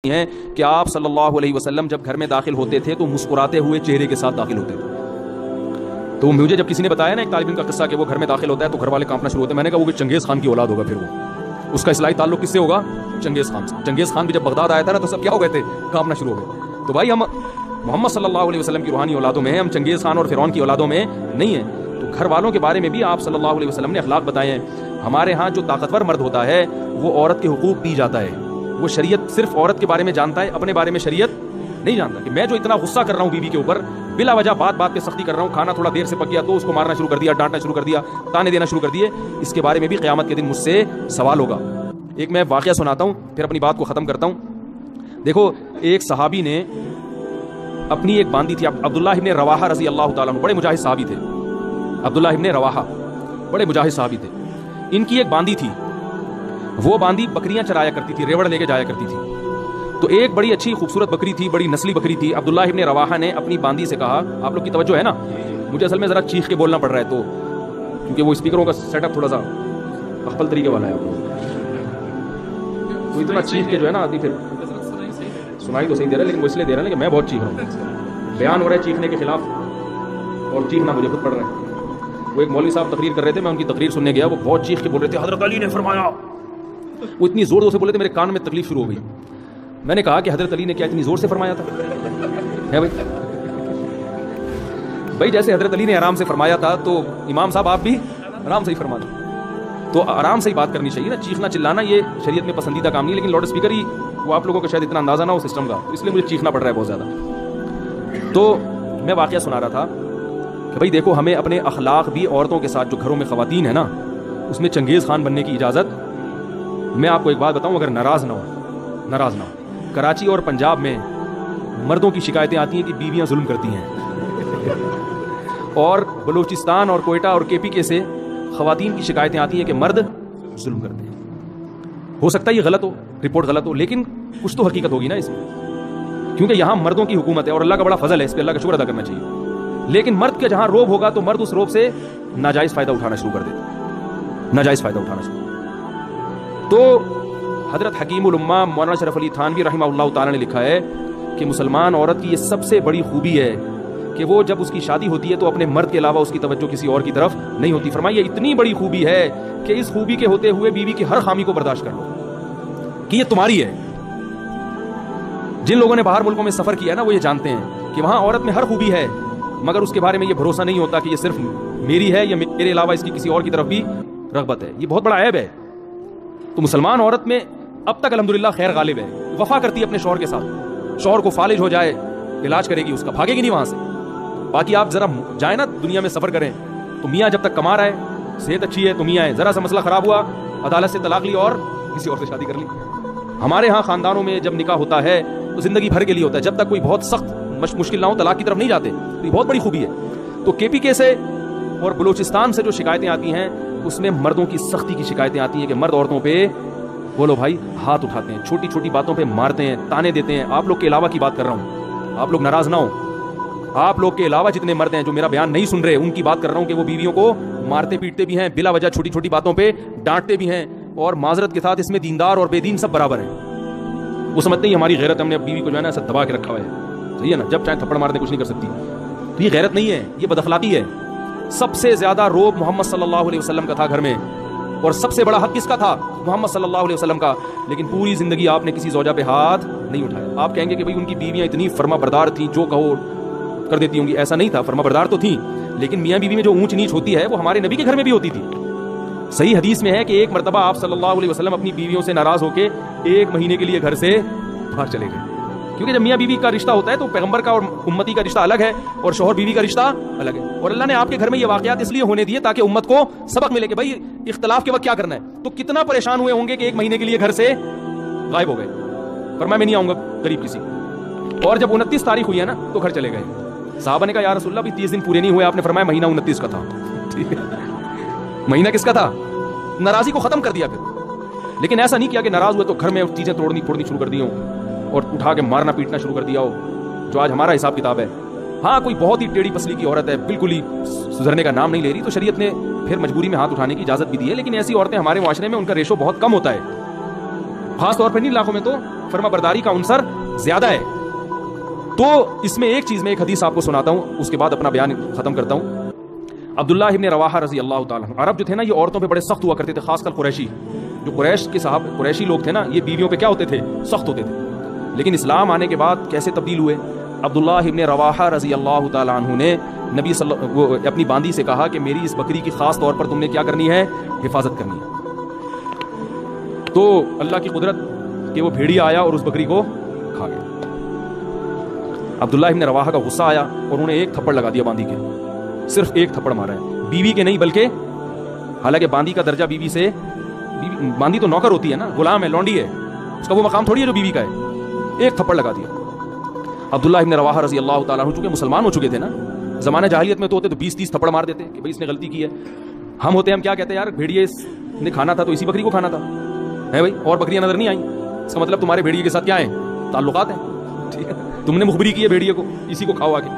ہیں کہ آپ صلی اللہ علیہ وسلم جب گھر میں داخل ہوتے تھے تو مسکراتے ہوئے چہرے کے ساتھ داخل ہوتے تھے۔ تو مجھے جب کسی نے بتایا نا ایک طالب علم کا قصہ کہ وہ گھر میں داخل ہوتا ہے تو گھر والے کانپنا شروع ہوتے ہیں، میں نے کہا وہ چنگیز خان کی اولاد ہوگا، پھر وہ اس کا اصلاحی تعلق کس سے ہوگا؟ چنگیز خان سے۔ چنگیز خان بھی جب بغداد آیا تھا نا تو سب کیا ہو گئے تھے؟ کانپنا شروع ہو گئے۔ تو بھائی ہم محمد صلی اللہ علیہ وسلم کی روحانی اولادوں میں ہیں، ہم چنگیز خان اور فرعون کی اولادوں میں نہیں ہیں۔ تو گھر والوں کے بارے میں بھی آپ صلی اللہ علیہ وسلم نے اخلاق بتائے ہیں۔ ہمارے ہاں جو طاقتور مرد ہوتا ہے وہ عورت کے حقوق پی جاتا ہے، وہ شریعت صرف عورت کے بارے میں جانتا ہے، اپنے بارے میں شریعت نہیں جانتا۔ کہ میں جو اتنا غصہ کر رہا ہوں بیوی کے اوپر، بلا وجہ بات بات پہ سختی کر رہا ہوں، کھانا تھوڑا دیر سے پک گیا تو اس کو مارنا شروع کر دیا، ڈانٹنا شروع کر دیا، تانے دینا شروع کر دیے، اس کے بارے میں بھی قیامت کے دن مجھ سے سوال ہوگا۔ ایک میں واقعہ سناتا ہوں پھر اپنی بات کو ختم کرتا ہوں۔ دیکھو ایک صحابی نے اپنی ایک باندی تھی، عبداللہ ابن رواحہ رضی اللہ تعالیٰ عنہ، بڑے مجاہد صحابی تھے۔ عبداللہ ابن رواحہ بڑے مجاہد صحابی تھے۔ ان کی ایک باندی تھی، وہ باندی بکریاں چرایا کرتی تھی، ریوڑ لے کے جایا کرتی تھی۔ تو ایک بڑی اچھی خوبصورت بکری تھی، بڑی نسلی بکری تھی۔ عبداللہ ابن رواحہ نے اپنی باندی سے کہا، آپ لوگ کی توجہ ہے نا، مجھے اصل میں ذرا چیخ کے بولنا پڑ رہا ہے تو کیونکہ وہ اسپیکروں کا سیٹ اپ تھوڑا سا اخبل طریقے والا ہے، تو اتنا چیخ کے جو ہے نا آدمی پھر سنائی تو صحیح دے رہا ہے، لیکن وہ اس لیے دے رہا ہے کہ میں بہت چیخ رہا ہوں، بیان ہو رہا ہے چیخنے کے خلاف اور چیخنا مجھے خود پڑ رہا ہے۔ وہ ایک مولوی صاحب تقریر کر رہے تھے، میں ان کی تقریر سننے گیا، وہ بہت چیخ کے بول رہے تھے حضرت علی نے فرمایا، وہ اتنی زور زور سے بولے تھے میرے کان میں تکلیف شروع ہو گئی۔ میں نے کہا کہ حضرت علی نے کیا اتنی زور سے فرمایا تھا؟ ہے بھائی جیسے حضرت علی نے آرام سے فرمایا تھا تو امام صاحب آپ بھی آرام سے ہی فرما دیں، تو آرام سے ہی بات کرنی چاہیے نا، چیخنا چلانا یہ شریعت میں پسندیدہ کام نہیں، لیکن لاؤڈ اسپیکر ہی وہ آپ لوگوں کو شاید اتنا اندازہ نہ ہو سسٹم کا، تو اس لیے مجھے چیخنا پڑ رہا ہے بہت زیادہ۔ تو میں واقعہ سنا رہا تھا کہ بھائی دیکھو ہمیں اپنے اخلاق بھی عورتوں کے ساتھ، جو گھروں میں خواتین ہیں نا، اس میں چنگیز خان بننے کی اجازت۔ میں آپ کو ایک بات بتاؤں، اگر ناراض نہ ہو، کراچی اور پنجاب میں مردوں کی شکایتیں آتی ہیں کہ بیویاں ظلم کرتی ہیں، اور بلوچستان اور کوئٹہ اور KPK سے خواتین کی شکایتیں آتی ہیں کہ مرد ظلم کرتے ہیں۔ ہو سکتا ہے یہ غلط ہو، رپورٹ غلط ہو، لیکن کچھ تو حقیقت ہوگی نا اس میں، کیونکہ یہاں مردوں کی حکومت ہے اور اللہ کا بڑا فضل ہے، اس پہ اللہ کا شکر ادا کرنا چاہیے۔ لیکن مرد کے جہاں روب ہوگا تو مرد اس روب سے ناجائز فائدہ اٹھانا شروع کر دیتے، ناجائز فائدہ اٹھانا شروع۔ تو حضرت حکیم الامہ مولانا شرف علی تھانوی رحمہ اللہ تعالی نے لکھا ہے کہ مسلمان عورت کی یہ سب سے بڑی خوبی ہے کہ وہ جب اس کی شادی ہوتی ہے تو اپنے مرد کے علاوہ اس کی توجہ کسی اور کی طرف نہیں ہوتی۔ فرمایا یہ اتنی بڑی خوبی ہے کہ اس خوبی کے ہوتے ہوئے بیوی کی ہر خامی کو برداشت کر لو کہ یہ تمہاری ہے۔ جن لوگوں نے باہر ملکوں میں سفر کیا ہے نا، وہ یہ جانتے ہیں کہ وہاں عورت میں ہر خوبی ہے، مگر اس کے بارے میں یہ بھروسہ نہیں ہوتا کہ یہ صرف میری ہے یا میرے علاوہ اس کی کسی اور کی طرف بھی رغبت ہے۔ یہ بہت بڑا عیب ہے۔ تو مسلمان عورت میں اب تک الحمدللہ خیر غالب ہے، وفا کرتی ہے اپنے شوہر کے ساتھ، شوہر کو فالج ہو جائے علاج کرے گی اس کا، بھاگے گی نہیں وہاں سے۔ باقی آپ ذرا جائیں نا دنیا میں سفر کریں تو میاں جب تک کما رہا ہے، صحت اچھی ہے تو میاں ہے، ذرا سا مسئلہ خراب ہوا عدالت سے طلاق لی اور کسی اور سے شادی کر لی۔ ہمارے ہاں خاندانوں میں جب نکاح ہوتا ہے تو زندگی بھر کے لیے ہوتا ہے، جب تک کوئی بہت سخت مشکل نہ ہو طلاق کی طرف نہیں جاتے، تو یہ بہت بڑی خوبی ہے۔ تو KPK سے اور بلوچستان سے جو شکایتیں آتی ہیں اس میں مردوں کی سختی کی شکایتیں آتی ہیں کہ مرد عورتوں پہ بولو بھائی ہاتھ اٹھاتے ہیں، چھوٹی چھوٹی باتوں پہ مارتے ہیں، تانے دیتے ہیں۔ آپ لوگ کے علاوہ کی بات کر رہا ہوں، آپ لوگ ناراض نہ ہو، آپ لوگ کے علاوہ جتنے مرد ہیں جو میرا بیان نہیں سن رہے ان کی بات کر رہا ہوں کہ وہ بیویوں کو مارتے پیٹتے بھی ہیں، بلا وجہ چھوٹی چھوٹی باتوں پہ ڈانٹتے بھی ہیں، اور معذرت کے ساتھ اس میں دیندار اور بے دین سب برابر ہیں۔ وہ سمجھتے ہیں ہماری غیرت، ہم نے بیوی کو جو ہے نا ایسا دبا کے رکھا ہوا ہے، صحیح ہے نا، جب چاہے تھپڑ مار دے کچھ نہیں کر سکتی۔ تو یہ غیرت نہیں ہے، یہ بد اخلاقی ہے۔ سب سے زیادہ روب محمد صلی اللہ علیہ وسلم کا تھا گھر میں، اور سب سے بڑا حق کس کا تھا؟ محمد صلی اللہ علیہ وسلم کا۔ لیکن پوری زندگی آپ نے کسی زوجہ پہ ہاتھ نہیں اٹھایا۔ آپ کہیں گے کہ بھئی ان کی بیویاں اتنی فرما بردار تھیں، جو کہو کر دیتی ہوں گی، ایسا نہیں تھا، فرما بردار تو تھیں، لیکن میاں بیوی میں جو اونچ نیچ ہوتی ہے وہ ہمارے نبی کے گھر میں بھی ہوتی تھی۔ صحیح حدیث میں ہے کہ ایک مرتبہ آپ صلی اللہ علیہ وسلم اپنی بیویوں سے ناراض ہو کے 1 مہینے کے لیے گھر سے باہر چلے گئے، کیونکہ جب میاں بیوی کا رشتہ ہوتا ہے تو پیغمبر کا اور امتی کا رشتہ الگ ہے اور شوہر بیوی کا رشتہ الگ ہے، اور اللہ نے آپ کے گھر میں یہ واقعات اس لیے ہونے دیے تاکہ امت کو سبق ملے کہ بھائی اختلاف کے وقت کیا کرنا ہے۔ تو کتنا پریشان ہوئے ہوں گے کہ 1 مہینے کے لیے گھر سے غائب ہو گئے، فرمایا میں نہیں آؤں گا قریب کسی، اور جب 29 تاریخ ہوئی ہے نا تو گھر چلے گئے۔ صحابہ نے کہا یا رسول اللہ بھی 30 دن پورے نہیں ہوئے، آپ نے فرمایا مہینہ 29 کا تھا۔ مہینہ کس کا تھا؟ ناراضی کو ختم کر دیا پھر، لیکن ایسا نہیں کیا کہ ناراض ہوئے تو گھر میں چیزیں توڑنی پھوڑنی شروع کر دی ہوں اور اٹھا کے مارنا پیٹنا شروع کر دیا ہو، جو آج ہمارا حساب کتاب ہے۔ ہاں کوئی بہت ہی ٹیڑھی پسلی کی عورت ہے، بالکل ہی سدھرنے کا نام نہیں لے رہی، تو شریعت نے پھر مجبوری میں ہاتھ اٹھانے کی اجازت بھی دی ہے، لیکن ایسی عورتیں ہمارے معاشرے میں ان کا ریشو بہت کم ہوتا ہے۔ خاص طور پر ان علاقوں میں تو فرما برداری کا عنصر زیادہ ہے. تو اس میں ایک چیز میں ایک حدیث آپ کو سناتا ہوں, اس کے بعد اپنا بیان ختم کرتا ہوں. عبداللہ ابن رواحہ رضی اللہ تعالیٰ عنہ, عرب جو تھے نا یہ عورتوں پہ بڑے سخت ہوا کرتے تھے, خاص کر قریشی. جو قریش کے قریشی لوگ تھے نا یہ بیویوں پہ کیا ہوتے تھے, سخت ہوتے تھے. لیکن اسلام آنے کے بعد کیسے تبدیل ہوئے. عبداللہ ابن رواحہ رضی اللہ تعالیٰ عنہ نے نبی اپنی باندی سے کہا کہ میری اس بکری کی خاص طور پر تم نے کیا کرنی ہے, حفاظت کرنی ہے. تو اللہ کی قدرت کہ وہ بھیڑیا آیا اور اس بکری کو کھا گیا. عبداللہ ابن رواحہ کا غصہ آیا اور انہوں نے ایک تھپڑ لگا دیا باندی کے, صرف ایک تھپڑ مارا ہے, بیوی کے نہیں بلکہ, حالانکہ باندی کا درجہ بیوی سے, باندی تو نوکر ہوتی ہے نا, غلام ہے, لونڈی ہے, اس کا وہ مقام تھوڑی ہے جو بیوی کا ہے. ایک تھپڑ لگا دیا. عبداللہ ابن رواحہ رضی اللہ تعالیٰ عنہ چونکہ مسلمان ہو چکے تھے نا, زمانہ جاہلیت میں تو ہوتے تو 20-30 تھپڑ مار دیتے کہ بھائی اس نے غلطی کی ہے. ہم ہوتے ہم کیا کہتے ہیں, یار بھیڑیے نے کھانا تھا تو اسی بکری کو کھانا تھا ہے بھائی, اور بکریاں نظر نہیں آئیں, اس کا مطلب تمہارے بھیڑیے کے ساتھ کیا ہیں, تعلقات ہیں, ٹھیک ہے, تم نے مخبری کی ہے بھیڑیے کو, اسی کو کھاؤ آگے.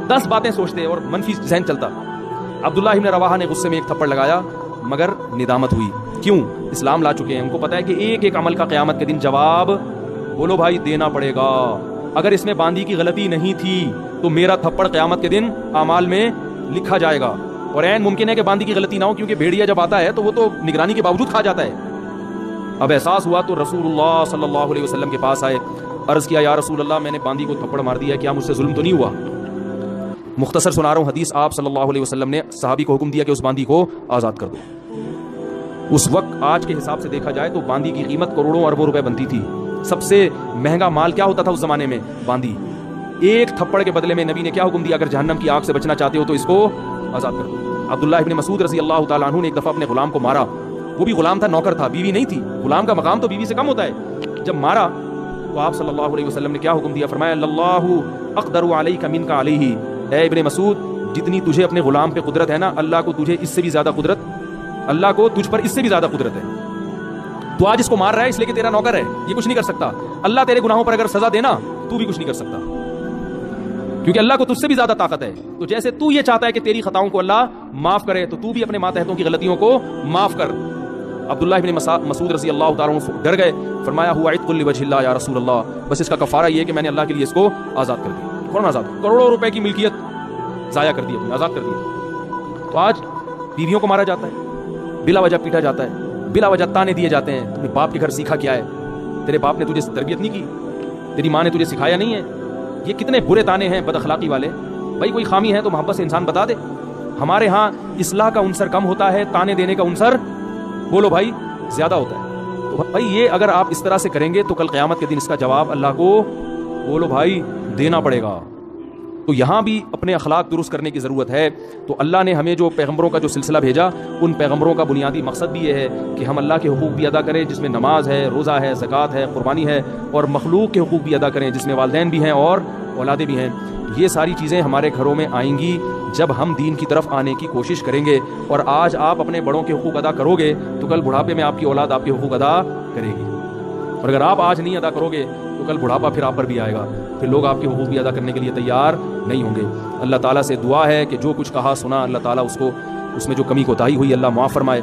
10 باتیں سوچتے اور منفی ذہن چلتا. عبداللہ ابن رواحہ نے غصے میں ایک تھپڑ لگایا, مگر ندامت ہوئی. کیوں؟ اسلام لا چکے ہیں, ان کو پتا ہے کہ ایک ایک عمل کا قیامت کے دن جواب بولو بھائی دینا پڑے گا. اگر اس میں باندی کی غلطی نہیں تھی تو میرا تھپڑ قیامت کے دن اعمال میں لکھا جائے گا, اور عین ممکن ہے کہ باندی کی غلطی نہ ہو, کیونکہ بھیڑیا جب آتا ہے تو وہ تو نگرانی کے باوجود کھا جاتا ہے. اب احساس ہوا تو رسول اللہ صلی اللہ علیہ وسلم کے پاس آئے, عرض کیا یا رسول اللہ میں نے باندی کو تھپڑ مار دیا, کیا مجھ سے ظلم تو نہیں ہوا؟ مختصر سنا رہا ہوں حدیث. آپ صلی اللہ علیہ وسلم نے صحابی کو حکم دیا کہ اس باندی کو آزاد کر دو. اس وقت آج کے حساب سے دیکھا جائے تو باندی کی قیمت کروڑوں اربوں روپے بنتی تھی. سب سے مہنگا مال کیا ہوتا تھا اس زمانے میں؟ باندی. ایک تھپڑ کے بدلے میں نبی نے کیا حکم دیا, اگر جہنم کی آگ سے بچنا چاہتے ہو تو اس کو آزاد کر دو. عبداللہ ابن مسعود رضی اللہ تعالیٰ عنہ نے ایک دفعہ اپنے غلام کو مارا, وہ بھی غلام تھا, نوکر تھا, بیوی نہیں تھی. غلام کا مقام تو بیوی سے کم ہوتا ہے. جب مارا تو آپ صلی اللہ علیہ وسلم نے کیا حکم دیا, فرمایا اللہ اقدر علیک منک علیہ, اے ابن مسعود جتنی تجھے اپنے غلام پہ قدرت ہے نا, اللہ کو تجھے اس سے بھی زیادہ قدرت, اللہ کو تجھ پر اس سے بھی زیادہ قدرت ہے. تو آج اس کو مار رہا ہے اس لیے کہ تیرا نوکر ہے, یہ کچھ نہیں کر سکتا. اللہ تیرے گناہوں پر اگر سزا دینا تو بھی کچھ نہیں کر سکتا, کیونکہ اللہ کو تجھ سے بھی زیادہ طاقت ہے. تو جیسے تو یہ چاہتا ہے کہ تیری خطاؤں کو اللہ معاف کرے, تو تو بھی اپنے ماتحتوں کی غلطیوں کو معاف کر. عبداللہ ابن مسعود رضی اللہ تعالیٰ عنہ ڈر گئے, فرمایا ہوا عتق لوجہ اللہ یا رسول اللہ, بس اس کا کفارہ یہ ہے کہ میں نے اللہ کے لیے اس کو آزاد کر دیا. کون آزاد؟ کروڑوں روپے کی ملکیت ضائع کر دی, آزاد کر دی. تو آج بیویوں کو مارا جاتا ہے, بلا وجہ پیٹا جاتا ہے, بلا وجہ تانے دیے جاتے ہیں. تم نے باپ کے گھر سیکھا کیا ہے؟ تیرے باپ نے تجھے تربیت نہیں کی, تیری ماں نے تجھے سکھایا نہیں ہے. یہ کتنے برے تانے ہیں بد اخلاقی والے. بھائی کوئی خامی ہے تو محبت سے انسان بتا دے. ہمارے ہاں اصلاح کا عنصر کم ہوتا ہے, تانے دینے کا عنصر بولو بھائی زیادہ ہوتا ہے. تو بھائی یہ اگر آپ اس طرح سے کریں گے تو کل قیامت کے دن اس کا جواب اللہ کو بولو بھائی دینا پڑے گا. تو یہاں بھی اپنے اخلاق درست کرنے کی ضرورت ہے. تو اللہ نے ہمیں جو پیغمبروں کا جو سلسلہ بھیجا, ان پیغمبروں کا بنیادی مقصد بھی یہ ہے کہ ہم اللہ کے حقوق بھی ادا کریں, جس میں نماز ہے, روزہ ہے, زکوٰۃ ہے, قربانی ہے, اور مخلوق کے حقوق بھی ادا کریں, جس میں والدین بھی ہیں اور اولادیں بھی ہیں. یہ ساری چیزیں ہمارے گھروں میں آئیں گی جب ہم دین کی طرف آنے کی کوشش کریں گے. اور آج آپ اپنے بڑوں کے حقوق ادا کرو گے تو کل بڑھاپے میں آپ کی اولاد آپ کے حقوق ادا کرے گی. اور اگر آپ آج نہیں ادا کرو گے تو کل بڑھاپا پھر آپ پر بھی آئے گا, پھر لوگ آپ کے حقوق بھی ادا کرنے کے لیے تیار نہیں ہوں گے. اللہ تعالیٰ سے دعا ہے کہ جو کچھ کہا سنا اللہ تعالیٰ اس میں جو کمی کوتاہی ہوئی اللہ معاف فرمائے.